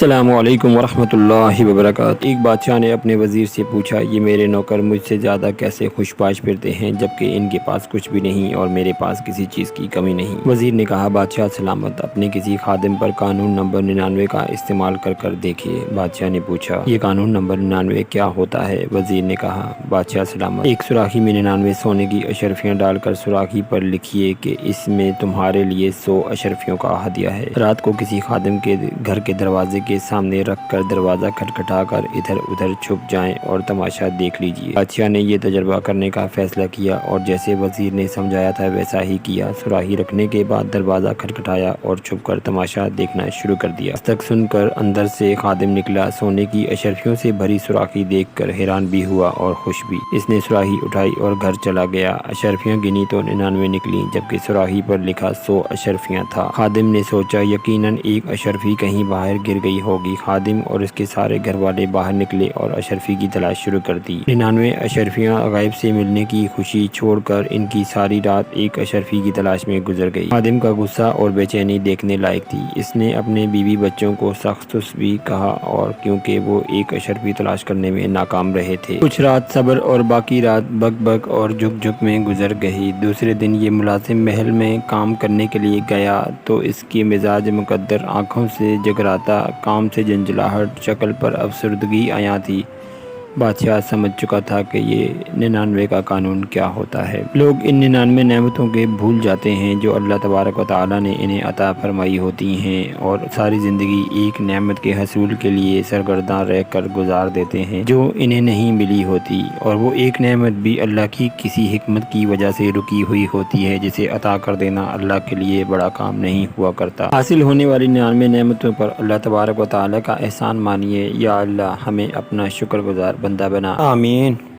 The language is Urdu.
السلام علیکم ورحمۃ اللہ وبرکاتہ۔ ایک بادشاہ نے اپنے وزیر سے پوچھا، یہ میرے نوکر مجھ سے زیادہ کیسے خوش باش پھرتے ہیں جبکہ ان کے پاس کچھ بھی نہیں اور میرے پاس کسی چیز کی کمی نہیں۔ وزیر نے کہا، بادشاہ سلامت، اپنے کسی خادم پر قانون نمبر 99 کا استعمال کر دیکھیے۔ بادشاہ نے پوچھا، یہ قانون نمبر 99 کیا ہوتا ہے؟ وزیر نے کہا، بادشاہ سلامت، ایک سوراخی میں 99 سونے کی اشرفیاں ڈال کر سوراخی پر لکھیے کہ اس میں تمہارے لیے 100 اشرفیوں کا ہدیہ ہے۔ رات کو کسی خادم کے گھر کے دروازے کے سامنے رکھ کر دروازہ کھٹکھٹا کر ادھر ادھر چھپ جائیں اور تماشا دیکھ لیجیے۔ بادشاہ نے یہ تجربہ کرنے کا فیصلہ کیا اور جیسے وزیر نے سمجھایا تھا ویسا ہی کیا۔ سوراخی رکھنے کے بعد دروازہ کھٹکھٹایا اور چھپ کر تماشا دیکھنا شروع کر دیا۔ دستک سن کر اندر سے خادم نکلا۔ سونے کی اشرفیوں سے بھری سوراخی دیکھ کر حیران بھی ہوا اور خوش بھی۔ اس نے سوراخی اٹھائی اور گھر چلا گیا۔ اشرفیاں گنی تو 99 نکلیں جبکہ سوراخی پر لکھا 100 اشرفیاں تھا۔ خادم نے سوچا، یقیناً ایک اشرفی کہیں باہر گر گئی ہوگی۔ خادم اور اس کے سارے گھر والے باہر نکلے اور اشرفی کی تلاش شروع کر دی۔ 99 اشرفیاں غائب سے ملنے کی خوشی چھوڑ کر ان کی ساری رات ایک اشرفی کی تلاش میں گزر گئی۔ خادم کا غصہ اور بے چینی دیکھنے لائق تھی۔ اس نے اپنے بیوی بچوں کو سخت بھی کہا اور کیونکہ وہ ایک اشرفی تلاش کرنے میں ناکام رہے تھے۔ کچھ رات صبر اور باقی رات بک بک اور جھک جھک میں گزر گئی۔ دوسرے دن یہ ملازم محل میں کام کرنے کے لیے گیا تو اس کی مزاج مقدر، آنکھوں سے جگراتا، کام سے جھنجھلاہٹ، شکل پر افسردگی عیاں تھی۔ بادشاہ سمجھ چکا تھا کہ یہ 99 کا قانون کیا ہوتا ہے۔ لوگ ان 99 نعمتوں کے بھول جاتے ہیں جو اللہ تبارک و تعالیٰ نے انہیں عطا فرمائی ہوتی ہیں اور ساری زندگی ایک نعمت کے حصول کے لیے سرگرداں رہ کر گزار دیتے ہیں جو انہیں نہیں ملی ہوتی، اور وہ ایک نعمت بھی اللہ کی کسی حکمت کی وجہ سے رکی ہوئی ہوتی ہے جسے عطا کر دینا اللہ کے لیے بڑا کام نہیں ہوا کرتا۔ حاصل ہونے والی 99 نعمتوں پر اللہ تبارک و تعالیٰ کا احسان مانیے۔ یا اللہ، ہمیں اپنا شکر گزار بندہ بنا۔ آمین۔